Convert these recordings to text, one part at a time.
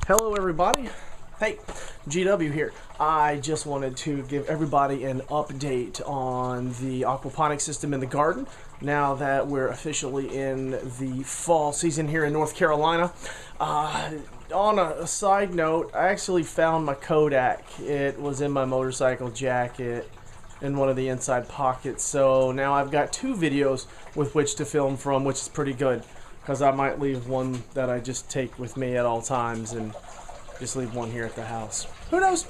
Hello everybody. Hey, GW here. I just wanted to give everybody an update on the aquaponics system in the garden now that we're officially in the fall season here in North Carolina. On a side note, I actually found my Kodak. It was in my motorcycle jacket in one of the inside pockets, so now I've got two videos with which to film from, which is pretty good, because I might leave one that I just take with me at all times and just leave one here at the house. Who knows?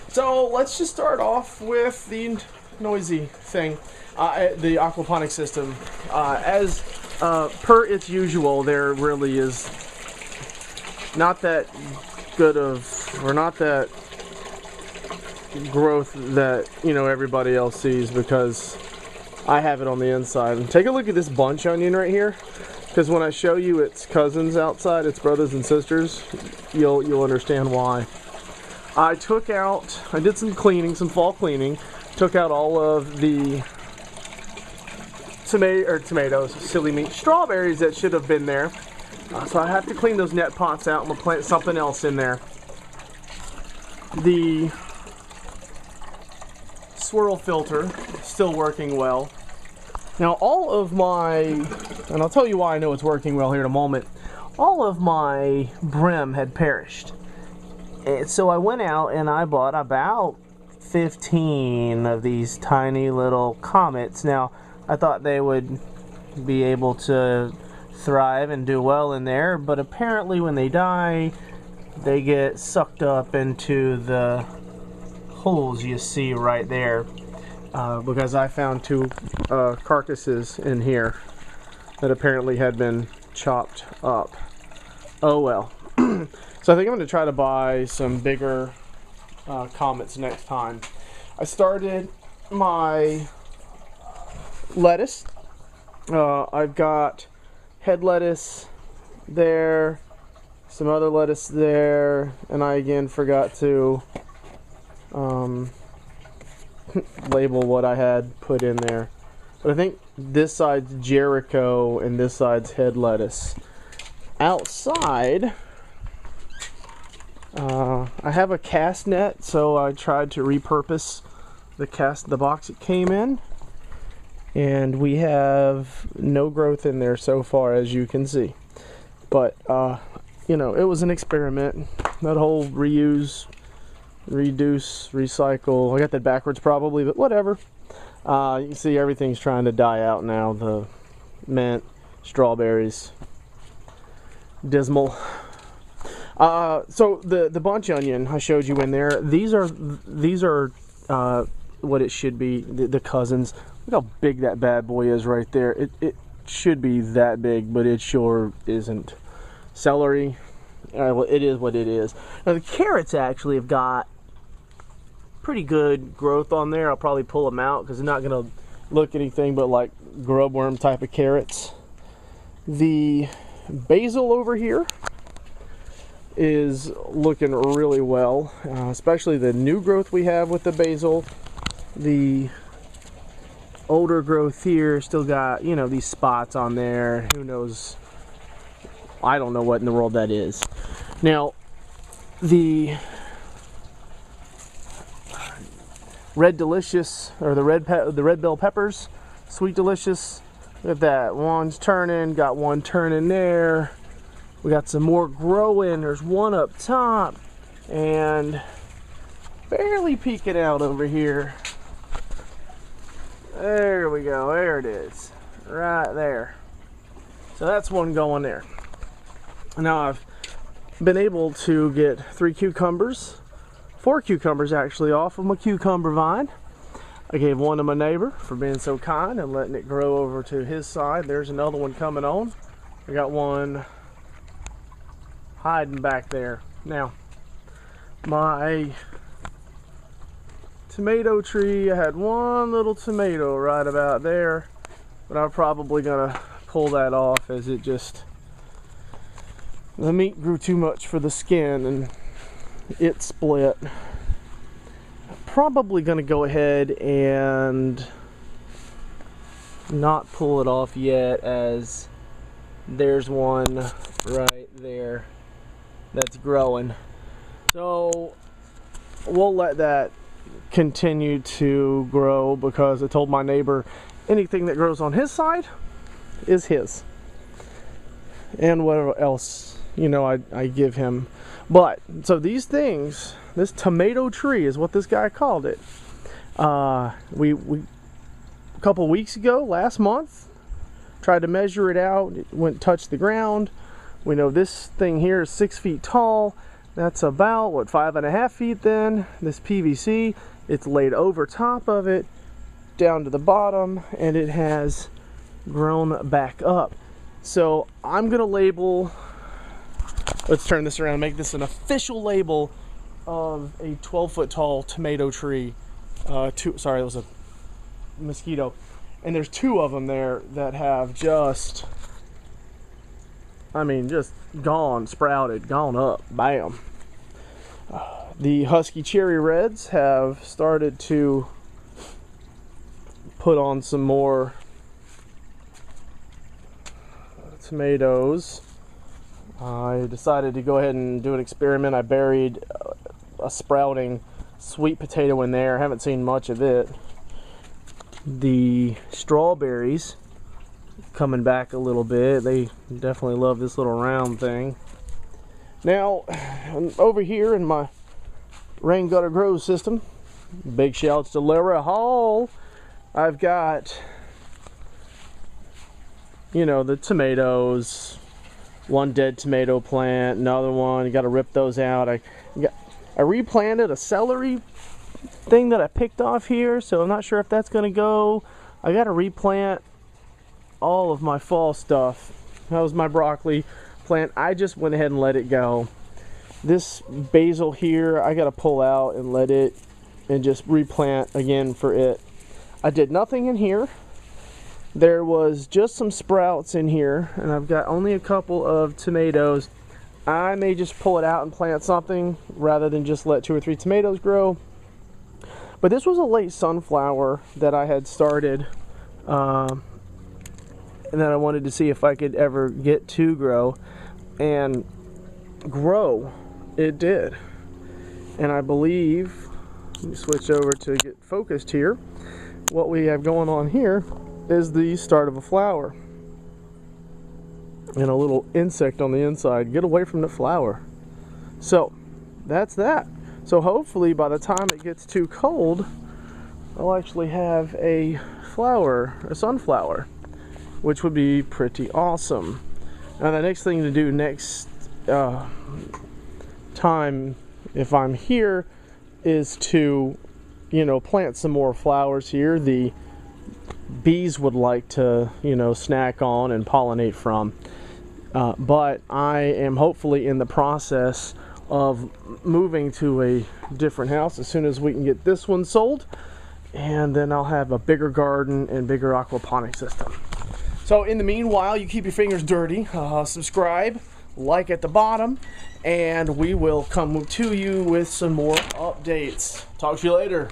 So let's just start off with the noisy thing, the aquaponics system. As per its usual, there really is not that good of, or not that growth that, you know, everybody else sees, because I have it on the inside. And take a look at this bunch onion right here, because when I show you its cousins outside, its brothers and sisters, you'll understand why. I did some cleaning, some fall cleaning, took out all of the tomatoes, silly me, strawberries that should have been there. So I have to clean those net pots out and we'll plant something else in there. The swirl filter still working well. Now all of my, and I'll tell you why I know it's working well here in a moment, all of my bream had perished. And so I went out and I bought about 15 of these tiny little comets. Now I thought they would be able to thrive and do well in there, but apparently when they die, they get sucked up into the holes you see right there. Because I found two carcasses in here that apparently had been chopped up. Oh well. So I think I'm going to try to buy some bigger comets next time. I started my lettuce. I've got head lettuce there, some other lettuce there, and I again forgot to label what I had put in there. But I think this side's Jericho and this side's head lettuce. Outside, I have a cast net, so I tried to repurpose the box it came in, and we have no growth in there so far, as you can see. But you know, it was an experiment. That whole reuse, reduce, recycle, I got that backwards probably, but whatever. You can see everything's trying to die out now. The mint, strawberries, dismal. So the bunch onion I showed you in there, these are what it should be, the cousins. Look how big that bad boy is right there. It should be that big, but it sure isn't. Celery, well, it is what it is. Now the carrots actually have got pretty good growth on there. I'll probably pull them out because they're not going to look anything but like grub worm type of carrots. The basil over here is looking really well, especially the new growth we have with the basil. The older growth here still got, you know, these spots on there. Who knows? I don't know what in the world that is. Now the red delicious, or the red bell peppers, sweet delicious. Look at that, one's turning, got one turning there. We got some more growing. There's one up top and barely peeking out over here. There we go, there it is, right there. So that's one going there. Now I've been able to get 4 cucumbers actually off of my cucumber vine. I gave one to my neighbor for being so kind and letting it grow over to his side. There's another one coming on. I got one hiding back there. Now my tomato tree, I had one little tomato right about there, but I'm probably gonna pull that off as it just, the meat grew too much for the skin and it split. Probably gonna go ahead and not pull it off yet, as there's one right there that's growing. So we'll let that continue to grow, because I told my neighbor anything that grows on his side is his, and whatever else, you know, I give him. But so these things, this tomato tree is what this guy called it. We a couple weeks ago, last month, tried to measure it out. It went touch the ground. We know this thing here is 6 feet tall. That's about, what, 5.5 feet then. This PVC, it's laid over top of it, down to the bottom, and it has grown back up. So I'm gonna label, let's turn this around and make this an official label of a 12-foot tall tomato tree. Sorry, it was a mosquito. And there's 2 of them there that have just, I mean, just gone, sprouted, gone up, bam. The Husky Cherry Reds have started to put on some more tomatoes. I decided to go ahead and do an experiment. I buried a sprouting sweet potato in there. Haven't seen much of it. The strawberries coming back a little bit. They definitely love this little round thing. Now, over here in my rain gutter grow system, big shouts to Lara Hall, I've got, you know, the tomatoes, one dead tomato plant, another one, you got to rip those out. I replanted a celery thing that I picked off here, so I'm not sure if that's going to go. I got to replant all of my fall stuff. That was my broccoli plant. I just went ahead and let it go. This basil here, I got to pull out and let it, and just replant again for it. I did nothing in here. There was just some sprouts in here, and I've got only a couple of tomatoes. I may just pull it out and plant something rather than just let 2 or 3 tomatoes grow. But this was a late sunflower that I had started, and that I wanted to see if I could ever get to grow. And grow, it did. And I believe, let me switch over to get focused here. What we have going on here is the start of a flower. And a little insect on the inside. Get away from the flower. So, that's that. So hopefully by the time it gets too cold, I'll actually have a flower, a sunflower, which would be pretty awesome. Now the next thing to do next time, if I'm here, is to, you know, plant some more flowers here. The bees would like to, you know, snack on and pollinate from. But I am hopefully in the process of moving to a different house as soon as we can get this one sold, and then I'll have a bigger garden and bigger aquaponics system. So in the meanwhile, you keep your fingers dirty, subscribe, like at the bottom, and we will come to you with some more updates. Talk to you later.